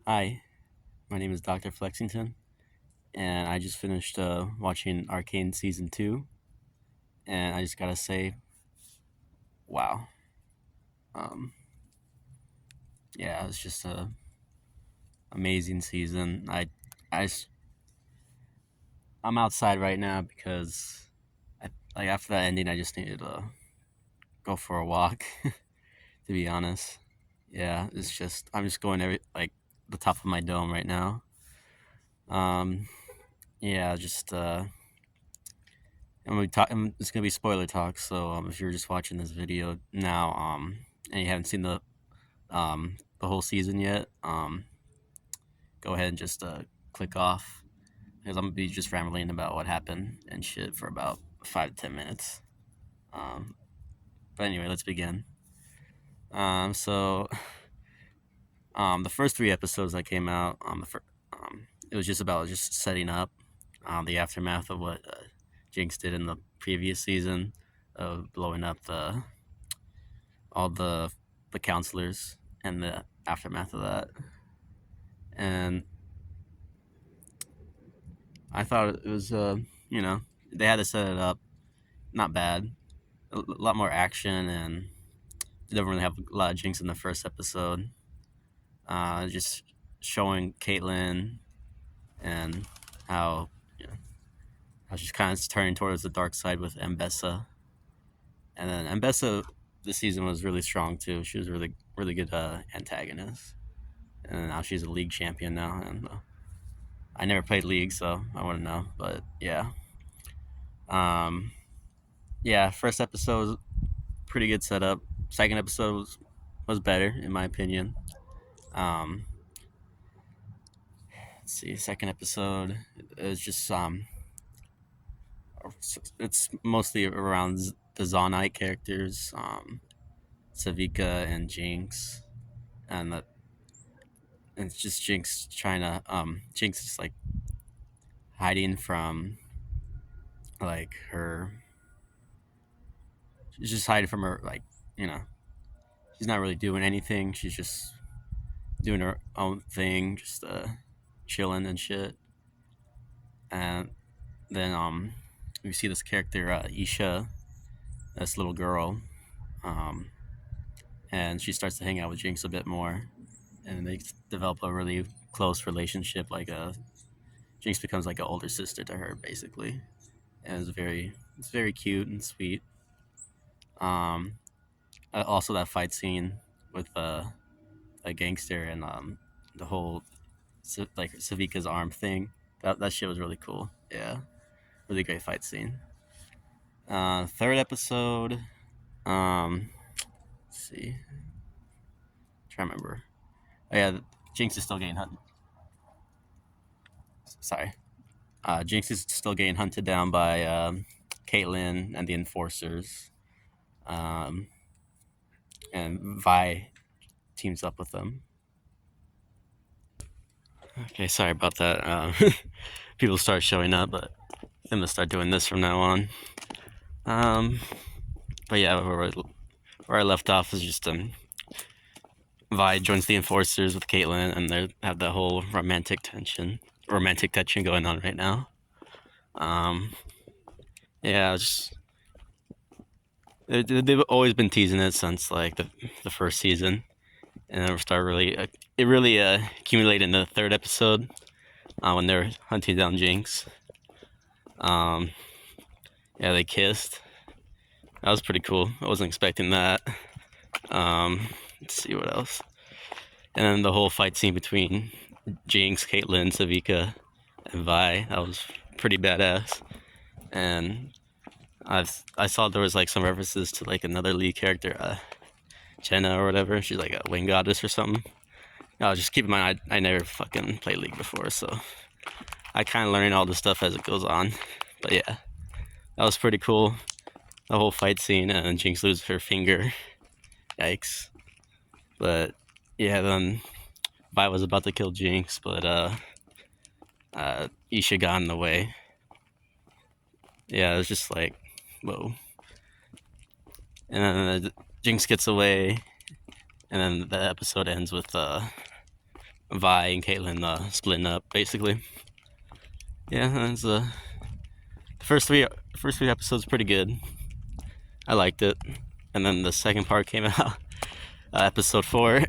Hi, my name is Dr.Flexington, and I just finished watching Arcane Season 2, and I just gotta say, wow. Um, yeah, it's just a amazing season. I, s- I'm outside right now because, like, after that ending, I just needed to go for a walk, to be honest. Yeah, I'm just going the top of my dome right now. Um, yeah, it's gonna be spoiler talk. So if you're just watching this video now, and you haven't seen the whole season yet, go ahead and just click off because I'm gonna be just rambling about what happened and shit for about 5 to 10 minutes. Um, but anyway, let's begin. So the first 3 episodes that came out, it was just about just setting up the aftermath of what Jinx did in the previous season of blowing up all the counselors and the aftermath of that. And I thought it was, they had to set it up not bad, a lot more action, and they didn't really have a lot of Jinx in the first episode. Just showing Caitlyn and how you know, how she's kind of turning towards the dark side with Mbessa, and then Mbessa this season was really strong too. She was really good antagonist, and now she's a league champion now. And I never played league, so I wouldn't know. But yeah, um, yeah. First episode was pretty good setup. Second episode was better in my opinion. Um, let's see. Second episode is just it's mostly around the Zonite characters, Savika and Jinx, and it's just Jinx trying to Jinx is like hiding from like her. She's just hiding from her, like, you know, she's not really doing anything. She's just doing her own thing, just chilling and shit. And then we see this character Isha, this little girl, um, and she starts to hang out with Jinx a bit more, and they develop a really close relationship. Jinx becomes like an older sister to her, basically, and it's very cute and sweet. Um, Also, that fight scene with a gangster and the whole like Savika's arm thing. That shit was really cool. Yeah, really great fight scene. Third episode. Let's see. Try to remember. Oh yeah, Jinx is still getting hunted. Sorry. Jinx is still getting hunted down by Caitlyn and the enforcers. Um, and Vi teams up with them. Okay, sorry about that. People start showing up, but I'm gonna start doing this from now on. Um, but yeah, where I left off is just Vi joins the enforcers with Caitlyn, and they have the whole romantic tension going on right now. Um, yeah, they've always been teasing it since like the first season, and then it really accumulated in the third episode when they're hunting down Jinx. Um, yeah, they kissed. That was pretty cool. I wasn't expecting that. Let's see what else. And then the whole fight scene between Jinx, Caitlyn, Savika, and Vi. That was pretty badass. And I saw there was like some references to like another lead character, Jenna or whatever. She's like a wind goddess or something. Just keep in mind, I never fucking played League before, so I kind of learning all the stuff as it goes on. But yeah, that was pretty cool. The whole fight scene, and Jinx loses her finger. Yikes. But yeah, then Vi was about to kill Jinx, but Isha got in the way. Yeah, it was just like, whoa. And then Jinx gets away, and then the episode ends with Vi and Caitlyn splitting up basically. Yeah, that's the first three episodes pretty good. I liked it, and then the second part came out, episode 4.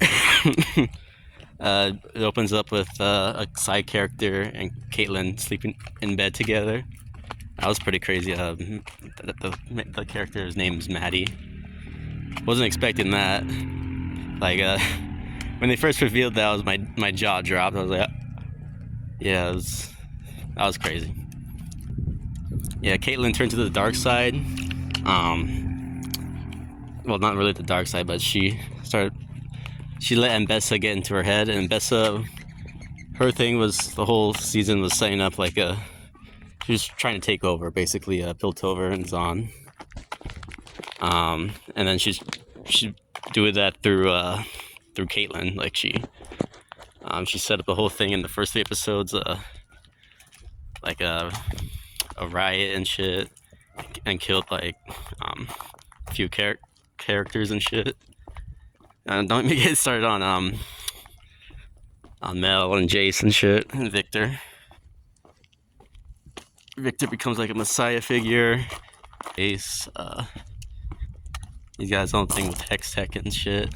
It opens up with a side character and Caitlyn sleeping in bed together. That was pretty crazy. The character's name is Maddie. Wasn't expecting that. Like when they first revealed that, my jaw dropped. I was like, yeah, that was crazy. Yeah, Caitlyn turned to the dark side. Well, not really the dark side, but she let Mbessa get into her head, and Mbessa, her thing was the whole season was setting up like she was trying to take over, basically, Piltover and Zahn. And then she do that through Caitlyn. Like she set up the whole thing in the first 3 episodes, like a riot and shit, and killed like a few characters and shit. Don't even get started on Mel and Jace and shit, and Victor. Victor becomes like a messiah figure. Ace, he's got his own thing with Hextech and shit,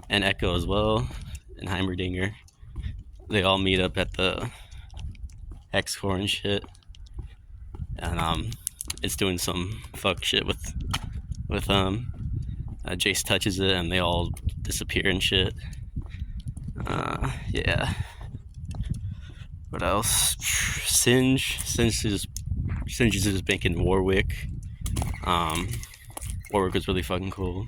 and Echo as well, and Heimerdinger. They all meet up at the Hex Core and shit, and it's doing some fuck shit with Jace touches it, and they all disappear and shit. Yeah. What else? Singe is just making Warwick. Warwick was really fucking cool.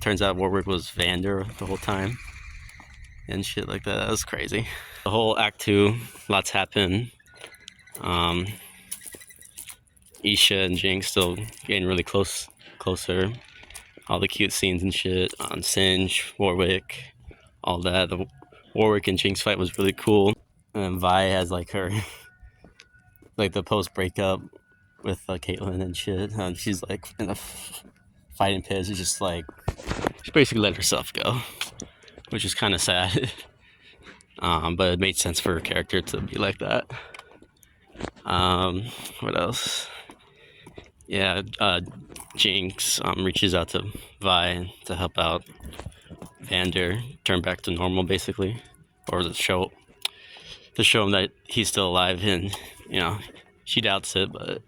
Turns out Warwick was Vander the whole time, and shit like that. That was crazy. The whole Act 2, lots happen. Isha and Jinx still getting really closer. All the cute scenes and shit on Singe, Warwick, all that. The Warwick and Jinx fight was really cool. And Vi has like her, like the post breakup with Caitlyn and shit. She's like in a fighting pit. She's just like, she basically let herself go, which is kind of sad. But it made sense for her character to be like that. What else? Yeah, Jinx reaches out to Vi to help out Vander turn back to normal, basically, or to show him that he's still alive. And she doubts it, but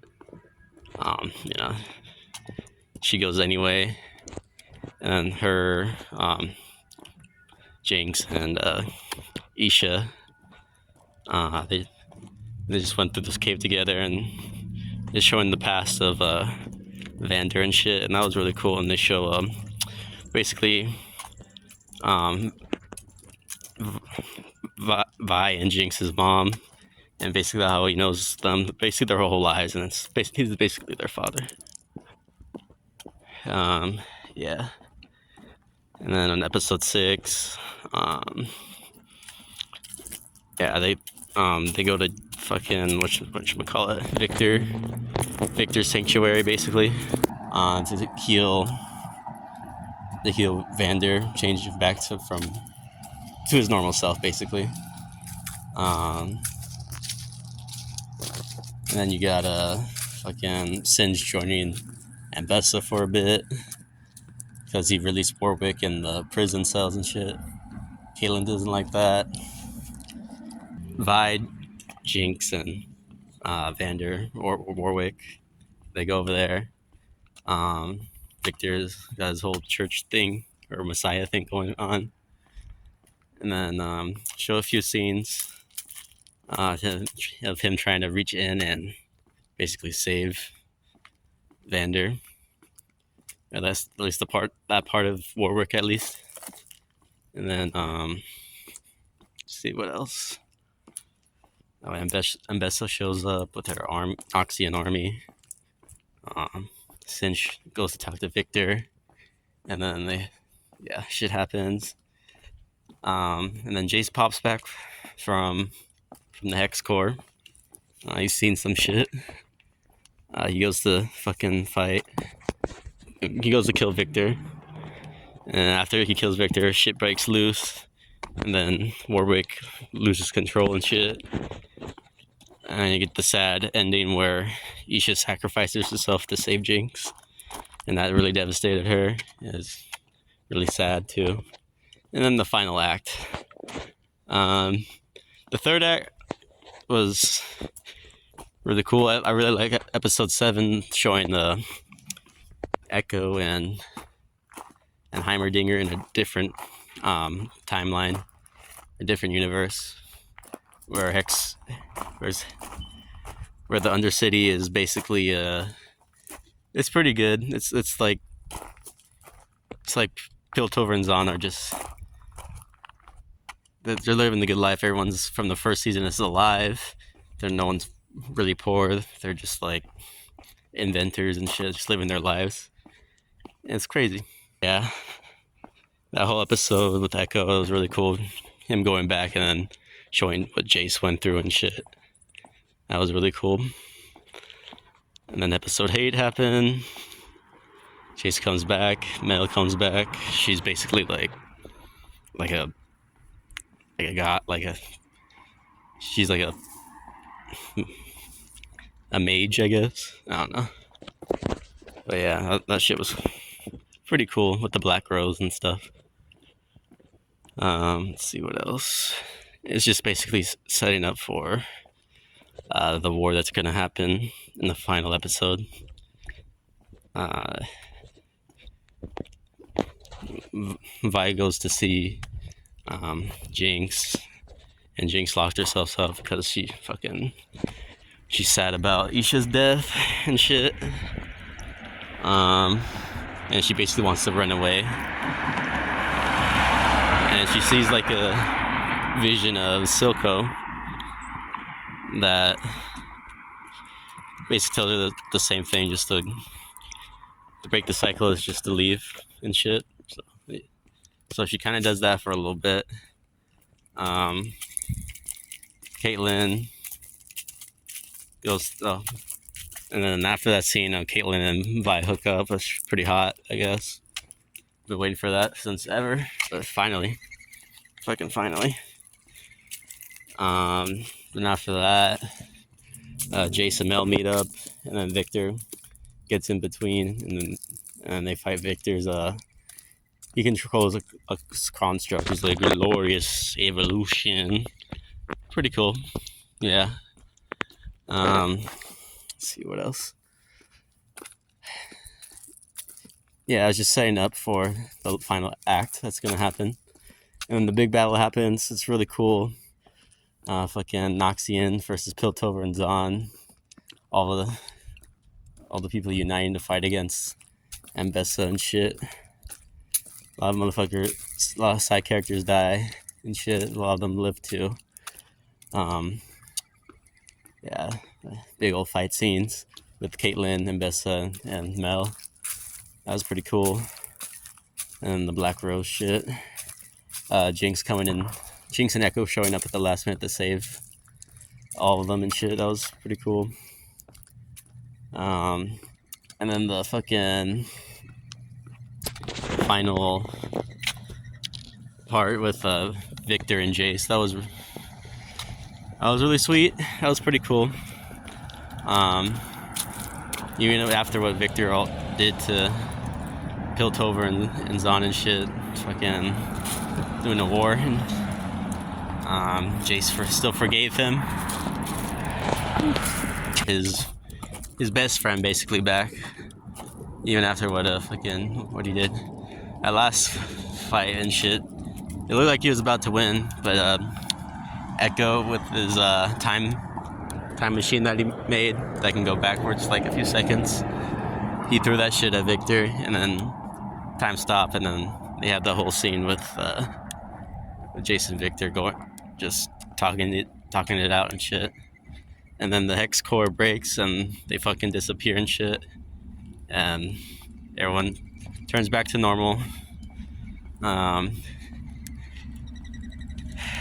she goes anyway. And her Jinx and Isha, they just went through this cave together, and they're showing the past of Vander and shit, and that was really cool. And they show basically Vi and Jinx's mom, and basically how he knows them, basically their whole lives, and he's basically their father. Yeah. And then on episode 6, yeah, they go to fucking whatchamacallit, Victor's sanctuary, basically, to heal Vander, change him back to his normal self, basically. And then you got fucking Singe joining Mbessa for a bit, because he released Warwick in the prison cells and shit. Caitlyn doesn't like that. Vi, Jinx, and Vander or Warwick, they go over there. Victor's got his whole church thing or messiah thing going on, and then show a few scenes of him trying to reach in and basically save Vander. Yeah, that's at least that part of Warwick, at least. And then let's see what else. Oh, Mbessa shows up with her Oxyan army. Singe goes to talk to Victor, and then shit happens. And then Jace pops back from the Hex Core. He's seen some shit. He goes to fucking fight. He goes to kill Victor, and after he kills Victor, shit breaks loose. and then Warwick loses control and shit. And you get the sad ending where Isha sacrifices herself to save Jinx, and that really devastated her. It's really sad too. And then the final act. The third act was really cool. I really like episode 7 showing the Echo and Heimerdinger in a different timeline, a different universe, where where the Undercity is basically it's pretty good. It's like Piltover and Zahn are just they're living the good life. Everyone's from the first season is alive. No one's really poor. They're just like inventors and shit, just living their lives. And it's crazy. Yeah, that whole episode with Echo was really cool. Him going back and then showing what Jace went through and shit. That was really cool. And then episode 8 happened. Jace comes back. Mel comes back. She's basically like a god, she's like a mage, I guess. I don't know. But yeah, that shit was pretty cool with the Black Rose and stuff. Let's see what else. It's just basically setting up for the war that's gonna happen in the final episode. Vi goes to see Jinx, and Jinx locked herself up because she's sad about Isha's death and shit. And she basically wants to run away. And she sees like a vision of Silco that basically tells her the same thing, just to break the cycle is just to leave and shit. So she kind of does that for a little bit. Caitlyn goes, and then after that scene, Caitlyn and Vi hook up. That's pretty hot, I guess. Been waiting for that since ever, but finally, fucking finally. Then after that, Jace and Mel meet up, and then Victor gets in between, and they fight Victor's. He controls a construct. He's like glorious evolution. Pretty cool. Yeah. Let's see what else. Yeah, I was just setting up for the final act that's gonna happen, and when the big battle happens, it's really cool. Fucking Noxian versus Piltover and Zahn. All the people uniting to fight against Ambessa and shit. A lot of side characters die and shit. A lot of them live too. Yeah, big old fight scenes with Caitlyn, Ambessa, and Mel. That was pretty cool. And the Black Rose shit. Jinx coming in. Jinx and Echo showing up at the last minute to save all of them and shit. That was pretty cool. And then the fucking final part with Victor and Jace. That was really sweet. That was pretty cool. Even after what Victor did to Piltover and Zahn and shit, fucking doing a war, and Jace still forgave him. His best friend basically back, even after what he did. That last fight and shit, it looked like he was about to win, but Echo with his time machine that he made that can go backwards like a few seconds, he threw that shit at Victor, and then time stopped, and then they had the whole scene with Jace and Victor just talking it out and shit. And then the hex core breaks and they fucking disappear and shit, and everyone turns back to normal.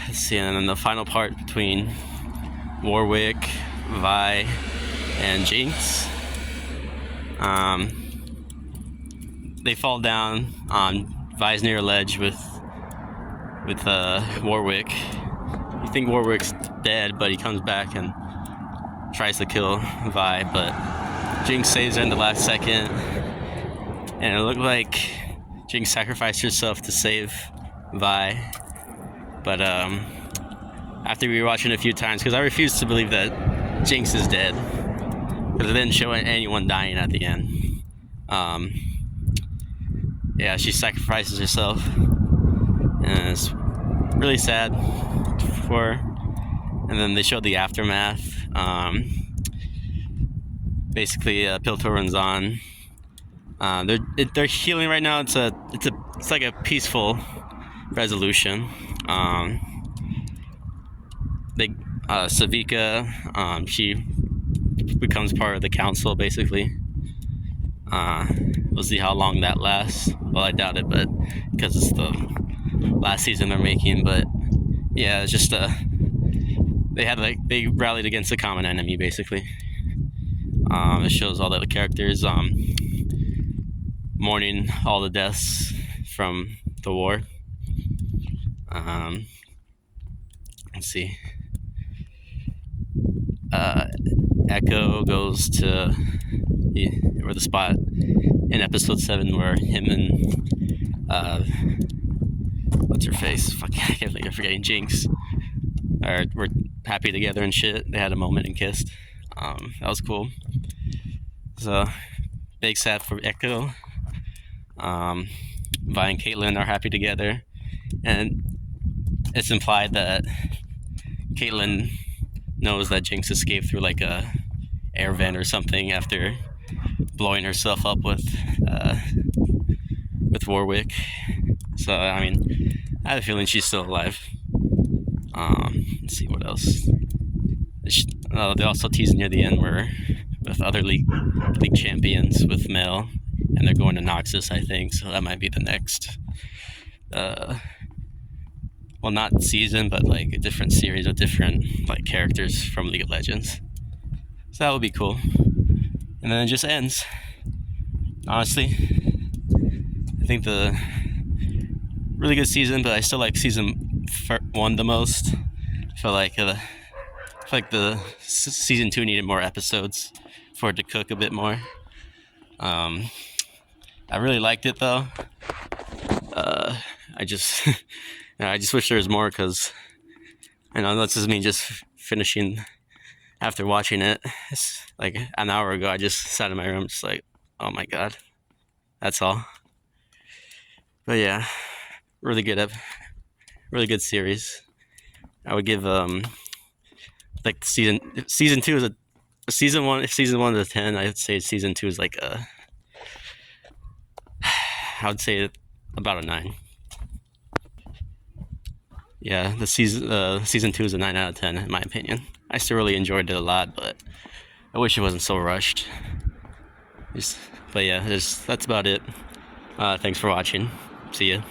Let's see, and then the final part between Warwick, Vi, and Jinx. They fall down on Vi's near a ledge with with Warwick. You think Warwick's dead, but he comes back and tries to kill Vi, but Jinx saves her in the last second, and it looked like Jinx sacrificed herself to save Vi. But after rewatching it a few times, because I refuse to believe that Jinx is dead, because it didn't show anyone dying at the end. Yeah, she sacrifices herself, and it's really sad for her. And then they showed the aftermath. Basically, Piltover runs on. They're healing right now. It's like a peaceful resolution. Savika, she becomes part of the council, basically. We'll see how long that lasts. Well, I doubt it, but because it's the last season they're making. But yeah, it's just they rallied against a common enemy, basically. It shows all the other characters mourning all the deaths from the war. Let's see. Echo goes to the spot in episode 7 where him and what's her face? Fuck, I can't think. I'm forgetting. Jinx were happy together and shit. They had a moment and kissed. That was cool. So big sad for Echo. Vi and Caitlyn are happy together, and it's implied that Caitlyn knows that Jinx escaped through like a air vent or something after blowing herself up with Warwick. So I mean, I have a feeling she's still alive. Let's see what else. They also tease near the end where with other league champions with Mel, and they're going to Noxus, I think. So that might be the next. Well, not season, but like a different series of different like characters from League of Legends. So that would be cool. And then it just ends. Honestly, I think the really good season, but I still like season 1 the most. I feel like the season 2 needed more episodes for it to cook a bit more. I really liked it though. I just wish there was more, because I know this is me just finishing after watching it. It's like an hour ago. I just sat in my room just like, oh my god, that's all. But yeah, really good series. I would give like season 2 is a season 1. If season 1 is a 10, I'd say season 2 is like I would say about a 9. Yeah, the season 2 is a 9 out of 10 in my opinion. I still really enjoyed it a lot, but I wish it wasn't so rushed. But yeah, that's about it. Thanks for watching. See ya.